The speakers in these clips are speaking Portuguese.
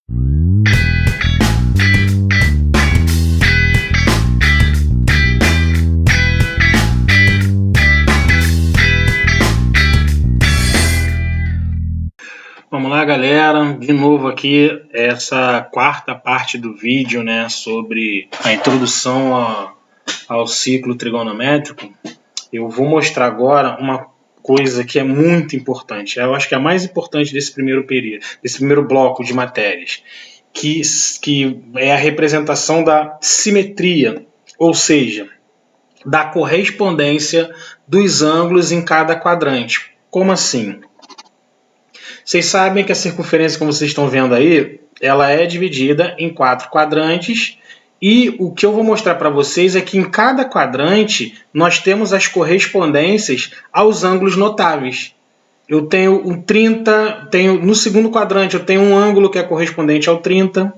Vamos lá, galera, de novo aqui essa quarta parte do vídeo, né, sobre a introdução ao ciclo trigonométrico. Eu vou mostrar agora uma coisa que é muito importante, eu acho que é a mais importante desse primeiro período, desse primeiro bloco de matérias, que é a representação da simetria, ou seja, da correspondência dos ângulos em cada quadrante. Como assim? Vocês sabem que a circunferência, como vocês estão vendo aí, ela é dividida em 4 quadrantes, e o que eu vou mostrar para vocês é que em cada quadrante nós temos as correspondências aos ângulos notáveis. Eu tenho um 30, no segundo quadrante eu tenho um ângulo que é correspondente ao 30,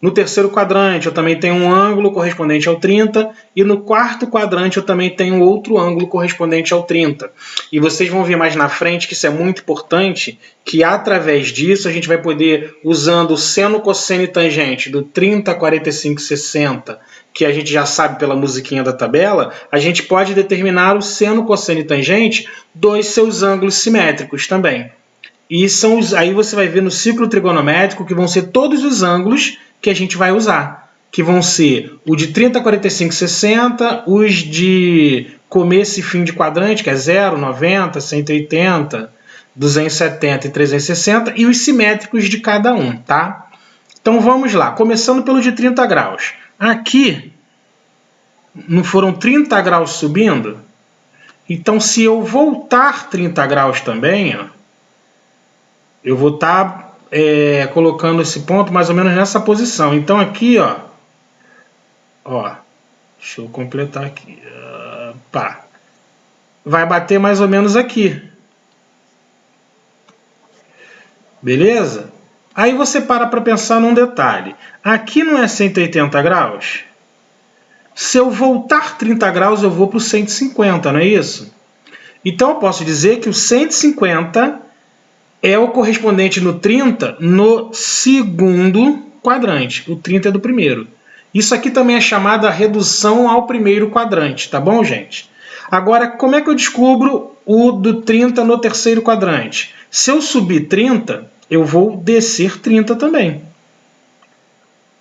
no terceiro quadrante eu também tenho um ângulo correspondente ao 30, e no quarto quadrante eu também tenho outro ângulo correspondente ao 30. E vocês vão ver mais na frente que isso é muito importante, que através disso a gente vai poder, usando o seno, cosseno e tangente do 30, 45 e 60, que a gente já sabe pela musiquinha da tabela, a gente pode determinar o seno, cosseno e tangente dos seus ângulos simétricos também. E aí você vai ver no ciclo trigonométrico que vão ser todos os ângulos que a gente vai usar, que vão ser o de 30, 45, 60, os de começo e fim de quadrante, que é 0, 90, 180, 270 e 360, e os simétricos de cada um, tá? Então vamos lá, começando pelo de 30 graus. Aqui, não foram 30 graus subindo? Então, se eu voltar 30 graus também, ó, eu vou estar colocando esse ponto mais ou menos nessa posição. Então aqui, ó, deixa eu completar aqui, vai bater mais ou menos aqui. Beleza? Aí você para pensar num detalhe. Aqui não é 180 graus? Se eu voltar 30 graus, eu vou para o 150, não é isso? Então eu posso dizer que o 150 é o correspondente no 30 no segundo quadrante. O 30 é do primeiro. Isso aqui também é chamada redução ao primeiro quadrante, tá bom, gente? Agora, como é que eu descubro o do 30 no terceiro quadrante? Se eu subir 30, eu vou descer 30 também.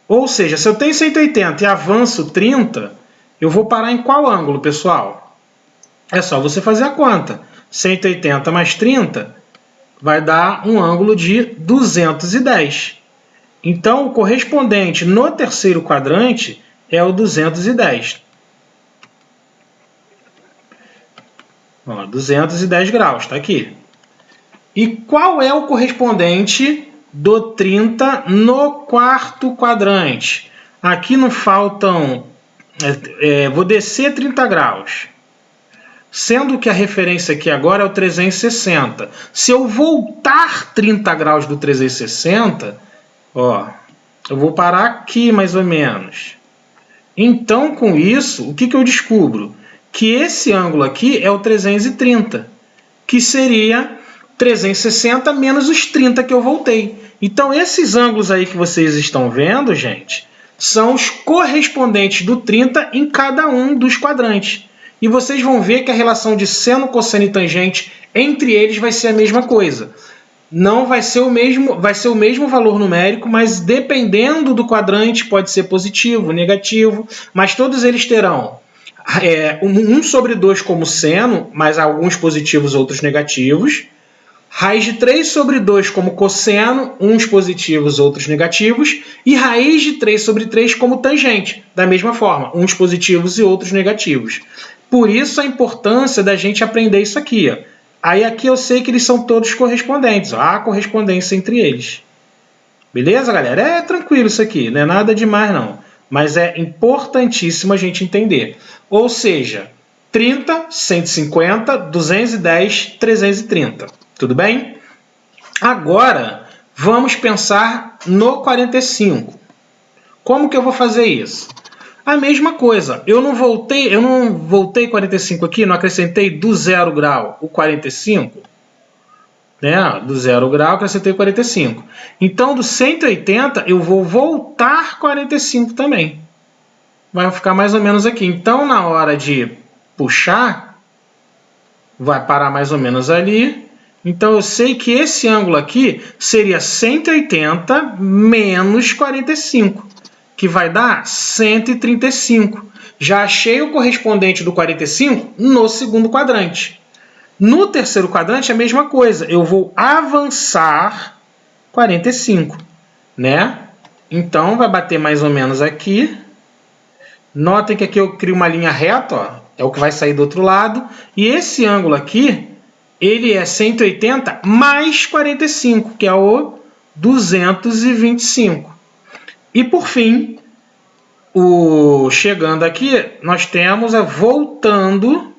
Ou seja, se eu tenho 180 e avanço 30, eu vou parar em qual ângulo, pessoal? É só você fazer a conta. 180 mais 30 vai dar um ângulo de 210. Então, o correspondente no terceiro quadrante é o 210. 210 graus, está aqui. E qual é o correspondente do 30 no quarto quadrante? Aqui não faltam... vou descer 30 graus. Sendo que a referência aqui agora é o 360. Se eu voltar 30 graus do 360, eu vou parar aqui mais ou menos. Então, com isso, o que eu descubro? Que esse ângulo aqui é o 330, que seria 360 menos os 30 que eu voltei. Então, esses ângulos aí que vocês estão vendo, gente, são os correspondentes do 30 em cada um dos quadrantes. E vocês vão ver que a relação de seno, cosseno e tangente entre eles vai ser a mesma coisa. Não vai ser o mesmo valor numérico, mas dependendo do quadrante pode ser positivo, negativo, mas todos eles terão 1 sobre 2 como seno, mas alguns positivos, outros negativos. Raiz de 3 sobre 2 como cosseno, uns positivos, outros negativos. E raiz de 3 sobre 3 como tangente, da mesma forma, uns positivos e outros negativos. Por isso a importância da gente aprender isso aqui. Aí aqui eu sei que eles são todos correspondentes. Há correspondência entre eles. Beleza, galera? É tranquilo isso aqui, não é nada demais não. Mas é importantíssimo a gente entender. Ou seja, 30, 150, 210, 330. Tudo bem? Agora, vamos pensar no 45. Como que eu vou fazer isso? A mesma coisa, eu não voltei 45 aqui, não acrescentei do 0 grau o 45? né? Do 0 grau, acrescentei 45. Então, do 180, eu vou voltar 45 também. Vai ficar mais ou menos aqui. Então, na hora de puxar, vai parar mais ou menos ali. Então, eu sei que esse ângulo aqui seria 180 menos 45, que vai dar 135. Já achei o correspondente do 45 no segundo quadrante. No terceiro quadrante, a mesma coisa. Eu vou avançar 45, né? Então, vai bater mais ou menos aqui. Notem que aqui eu crio uma linha reta, ó, é o que vai sair do outro lado. E esse ângulo aqui, ele é 180 mais 45, que é o 225. E, por fim, chegando aqui, nós temos voltando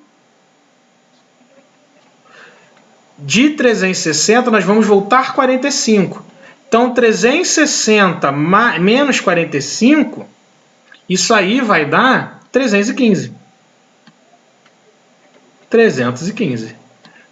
de 360, nós vamos voltar 45. Então, 360 menos 45, isso aí vai dar 315. 315.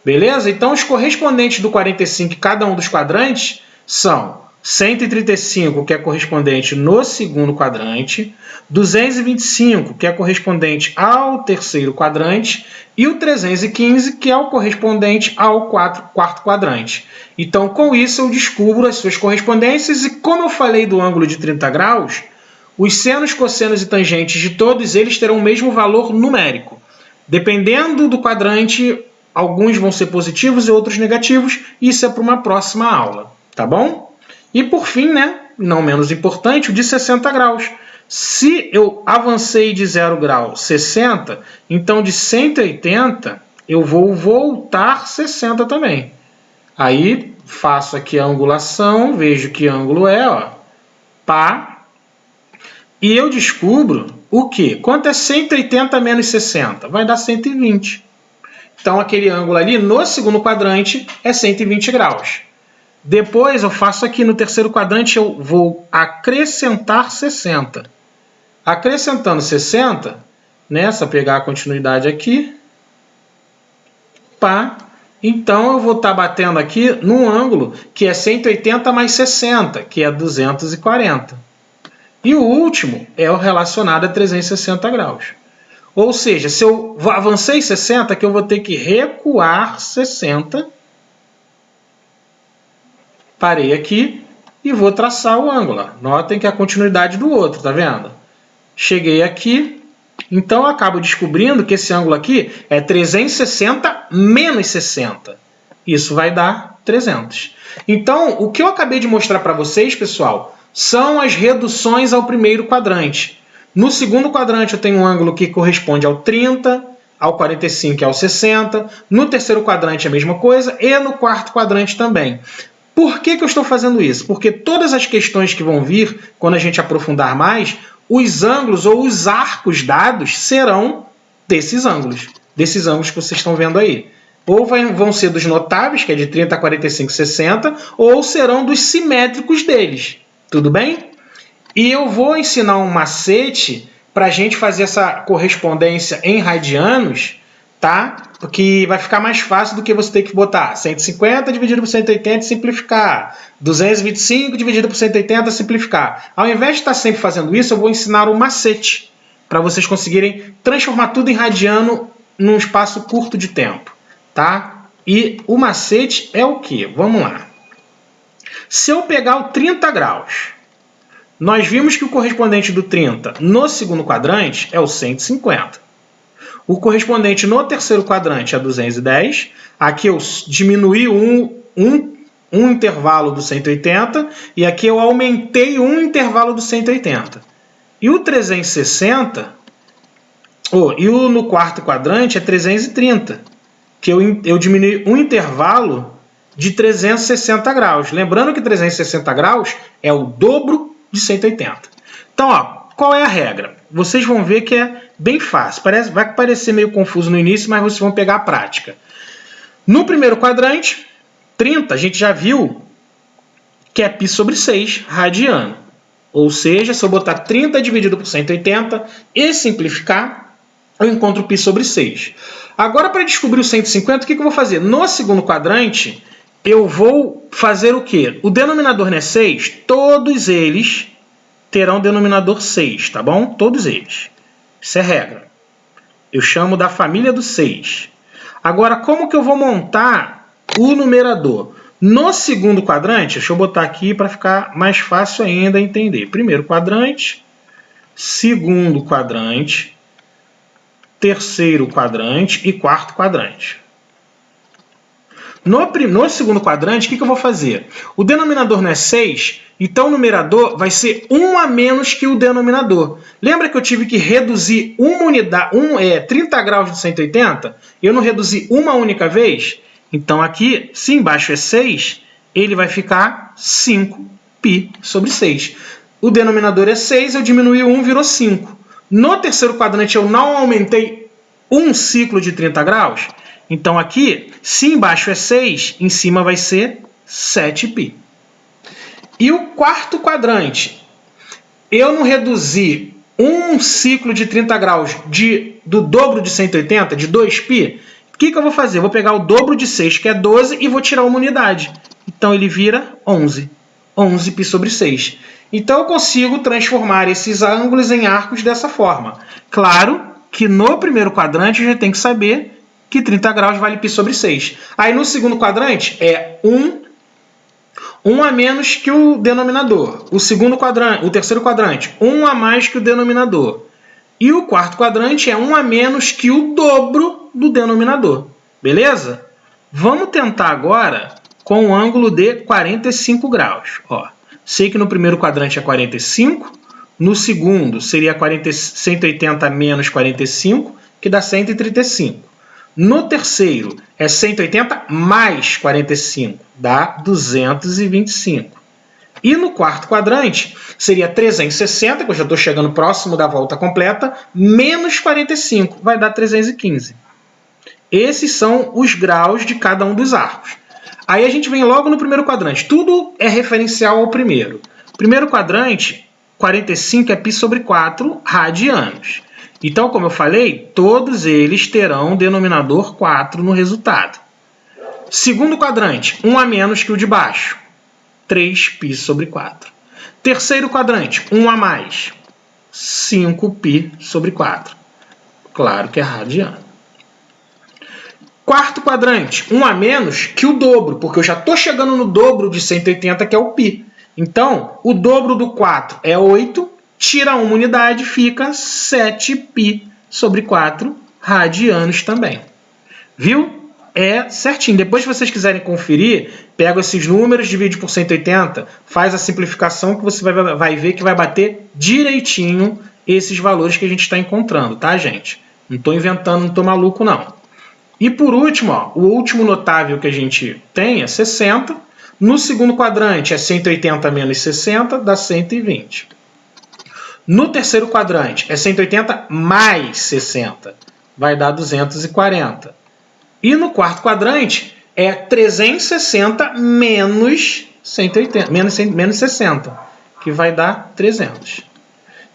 Beleza? Então, os correspondentes do 45 em cada um dos quadrantes são 135, que é correspondente no segundo quadrante, 225, que é correspondente ao terceiro quadrante, e o 315, que é o correspondente ao quarto quadrante. Então, com isso, eu descubro as suas correspondências, e como eu falei do ângulo de 30 graus, os senos, cossenos e tangentes de todos eles terão o mesmo valor numérico. Dependendo do quadrante, alguns vão ser positivos e outros negativos. Isso é para uma próxima aula, tá bom? E por fim, né, não menos importante, o de 60 graus. Se eu avancei de 0 grau 60, então de 180 eu vou voltar 60 também. Aí faço aqui a angulação, vejo que ângulo é, ó, pá. E eu descubro o quê? Quanto é 180 menos 60? Vai dar 120. Então, aquele ângulo ali no segundo quadrante é 120 graus. Depois, eu faço aqui no terceiro quadrante, eu vou acrescentar 60. Acrescentando 60, né, só pegar a continuidade aqui, pá. Então, eu vou estar batendo aqui num ângulo que é 180 mais 60, que é 240. E o último é o relacionado a 360 graus. Ou seja, se eu avancei 60, que eu vou ter que recuar 60. Parei aqui e vou traçar o ângulo. Notem que é a continuidade do outro, tá vendo? Cheguei aqui, então eu acabo descobrindo que esse ângulo aqui é 360 menos 60. Isso vai dar 300. Então, o que eu acabei de mostrar para vocês, pessoal, são as reduções ao primeiro quadrante. No segundo quadrante eu tenho um ângulo que corresponde ao 30, ao 45 e ao 60. No terceiro quadrante é a mesma coisa e no quarto quadrante também. Por que eu estou fazendo isso? Porque todas as questões que vão vir, quando a gente aprofundar mais, os ângulos ou os arcos dados serão desses ângulos que vocês estão vendo aí. Ou vão ser dos notáveis, que é de 30, 45, 60, ou serão dos simétricos deles. Tudo bem? E eu vou ensinar um macete para a gente fazer essa correspondência em radianos, tá? Porque vai ficar mais fácil do que você ter que botar 150 dividido por 180 e simplificar. 225 dividido por 180 e simplificar. Ao invés de estar sempre fazendo isso, eu vou ensinar um macete para vocês conseguirem transformar tudo em radiano num espaço curto de tempo, tá? E o macete é o quê? Vamos lá. Se eu pegar o 30 graus, nós vimos que o correspondente do 30 no segundo quadrante é o 150. O correspondente no terceiro quadrante é 210. Aqui eu diminuí um intervalo do 180 e aqui eu aumentei um intervalo do 180. E o 360, no quarto quadrante é 330, que eu diminui um intervalo de 360 graus. Lembrando que 360 graus é o dobro de 180. Então, ó, qual é a regra? Vocês vão ver que é bem fácil. Vai parecer meio confuso no início, mas vocês vão pegar a prática. No primeiro quadrante, 30, a gente já viu que é π sobre 6 radiano. Ou seja, se eu botar 30 dividido por 180 e simplificar, eu encontro π sobre 6. Agora, para descobrir o 150, o que eu vou fazer? No segundo quadrante, eu vou fazer o quê? O denominador não é 6? Todos eles terão denominador 6, tá bom? Todos eles. Isso é regra. Eu chamo da família do 6. Agora, como que eu vou montar o numerador? No segundo quadrante, deixa eu botar aqui para ficar mais fácil ainda entender. Primeiro quadrante, segundo quadrante, terceiro quadrante e quarto quadrante. No segundo quadrante, o que eu vou fazer? O denominador não é 6, então o numerador vai ser 1 a menos que o denominador. Lembra que eu tive que reduzir uma unidade, 30 graus de 180? Eu não reduzi uma única vez? Então aqui, se embaixo é 6, ele vai ficar 5π sobre 6. O denominador é 6, eu diminui 1, virou 5. No terceiro quadrante eu não aumentei um ciclo de 30 graus? Então aqui, se embaixo é 6, em cima vai ser 7π. E o quarto quadrante, eu não reduzi um ciclo de 30 graus do dobro de 180, de 2π? O que eu vou fazer? Eu vou pegar o dobro de 6, que é 12, e vou tirar uma unidade. Então ele vira 11. 11π sobre 6. Então eu consigo transformar esses ângulos em arcos dessa forma. Claro que no primeiro quadrante a gente tem que saber que 30 graus vale π sobre 6. Aí no segundo quadrante é 1 a menos que o denominador. O terceiro quadrante, 1 a mais que o denominador. E o quarto quadrante é 1 a menos que o dobro do denominador. Beleza? Vamos tentar agora com um ângulo de 45 graus. Ó, sei que no primeiro quadrante é 45, no segundo seria 180 menos 45, que dá 135. No terceiro é 180 mais 45, dá 225. E no quarto quadrante seria 360, que eu já estou chegando próximo da volta completa, menos 45, vai dar 315. Esses são os graus de cada um dos arcos. Aí a gente vem logo no primeiro quadrante. Tudo é referencial ao primeiro. Primeiro quadrante, 45 é π sobre 4 radianos. Então, como eu falei, todos eles terão denominador 4 no resultado. Segundo quadrante, 1 a menos que o de baixo, 3π sobre 4. Terceiro quadrante, 1 a mais, 5π sobre 4. Claro que é radiano. Quarto quadrante, 1 a menos que o dobro, porque eu já estou chegando no dobro de 180, que é o π. Então, o dobro do 4 é 8, tira uma unidade, fica 7π sobre 4 radianos também. Viu? É certinho. Depois, se vocês quiserem conferir, pega esses números, divide por 180, faz a simplificação que você vai ver que vai bater direitinho esses valores que a gente está encontrando, tá, gente? Não estou inventando, não estou maluco, não. E por último, ó, o último notável que a gente tem é 60. No segundo quadrante é 180 menos 60, dá 120. No terceiro quadrante é 180 mais 60, vai dar 240. E no quarto quadrante é 360 menos 180, menos 60, que vai dar 300.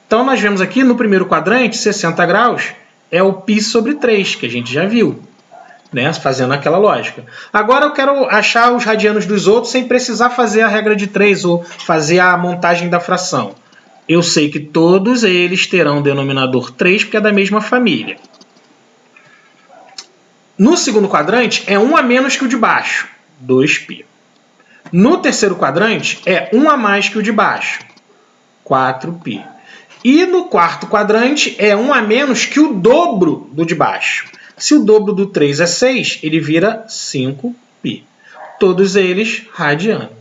Então nós vemos aqui no primeiro quadrante, 60 graus é o π sobre 3, que a gente já viu, né? Fazendo aquela lógica. Agora eu quero achar os radianos dos outros sem precisar fazer a regra de 3 ou fazer a montagem da fração. Eu sei que todos eles terão denominador 3, porque é da mesma família. No segundo quadrante é 1 a menos que o de baixo, 2π. No terceiro quadrante é 1 a mais que o de baixo, 4π. E no quarto quadrante é 1 a menos que o dobro do de baixo. Se o dobro do 3 é 6, ele vira 5π. Todos eles radiano.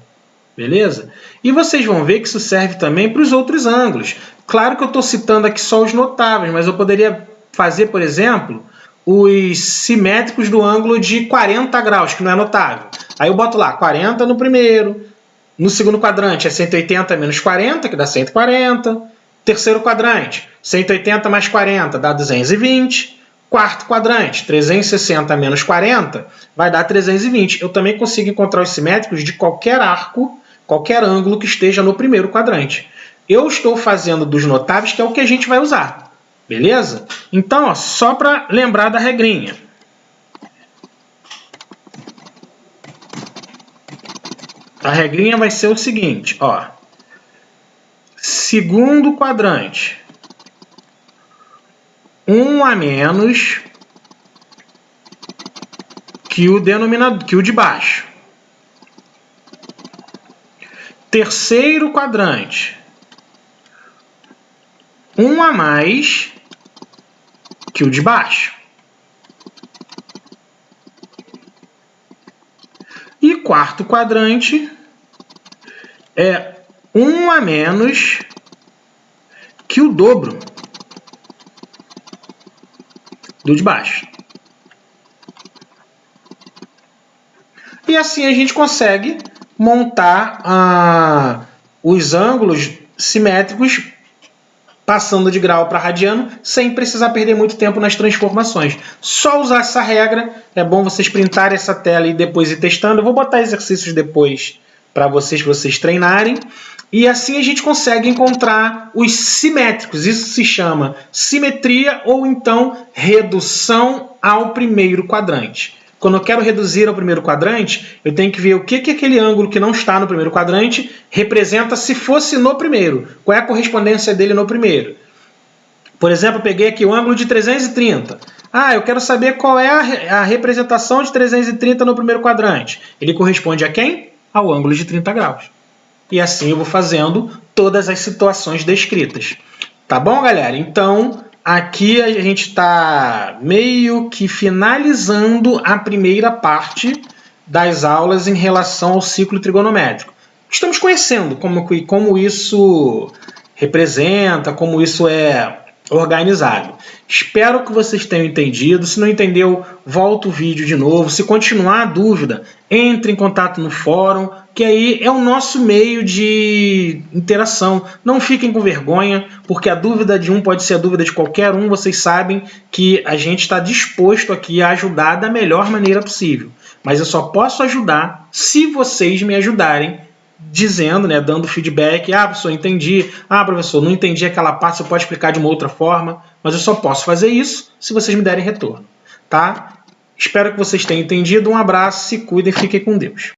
Beleza? E vocês vão ver que isso serve também para os outros ângulos. Claro que eu estou citando aqui só os notáveis, mas eu poderia fazer, por exemplo, os simétricos do ângulo de 40 graus, que não é notável. Aí eu boto lá 40 no primeiro, no segundo quadrante é 180 menos 40, que dá 140. Terceiro quadrante, 180 mais 40 dá 220. Quarto quadrante, 360 menos 40 vai dar 320. Eu também consigo encontrar os simétricos de qualquer arco, qualquer ângulo que esteja no primeiro quadrante. Eu estou fazendo dos notáveis, que é o que a gente vai usar. Beleza? Então, ó, só para lembrar da regrinha. A regrinha vai ser o seguinte, ó. Segundo quadrante, 1 a menos que o denominador, que o de baixo. Terceiro quadrante, 1 a mais que o de baixo. E quarto quadrante é 1 a menos que o dobro do de baixo. E assim a gente consegue montar os ângulos simétricos passando de grau para radiano, sem precisar perder muito tempo nas transformações. Só usar essa regra, é bom vocês printarem essa tela e depois ir testando. Eu vou botar exercícios depois para vocês treinarem. E assim a gente consegue encontrar os simétricos. Isso se chama simetria ou então redução ao primeiro quadrante. Quando eu quero reduzir ao primeiro quadrante, eu tenho que ver o que aquele ângulo que não está no primeiro quadrante representa se fosse no primeiro. Qual é a correspondência dele no primeiro? Por exemplo, eu peguei aqui o ângulo de 330. Eu quero saber qual é a representação de 330 no primeiro quadrante. Ele corresponde a quem? Ao ângulo de 30 graus. E assim eu vou fazendo todas as situações descritas. Tá bom, galera? Então, aqui a gente está meio que finalizando a primeira parte das aulas em relação ao ciclo trigonométrico. Estamos conhecendo como isso representa, como isso é organizado. Espero que vocês tenham entendido. Se não entendeu, volta o vídeo de novo. Se continuar a dúvida, entre em contato no fórum, que aí é o nosso meio de interação. Não fiquem com vergonha, porque a dúvida de um pode ser a dúvida de qualquer um. Vocês sabem que a gente está disposto aqui a ajudar da melhor maneira possível. Mas eu só posso ajudar se vocês me ajudarem dizendo, dando feedback. Professor, entendi. Professor, não entendi aquela parte, você pode explicar de uma outra forma. Mas eu só posso fazer isso se vocês me derem retorno. Tá? Espero que vocês tenham entendido. Um abraço, se cuidem, fiquem com Deus.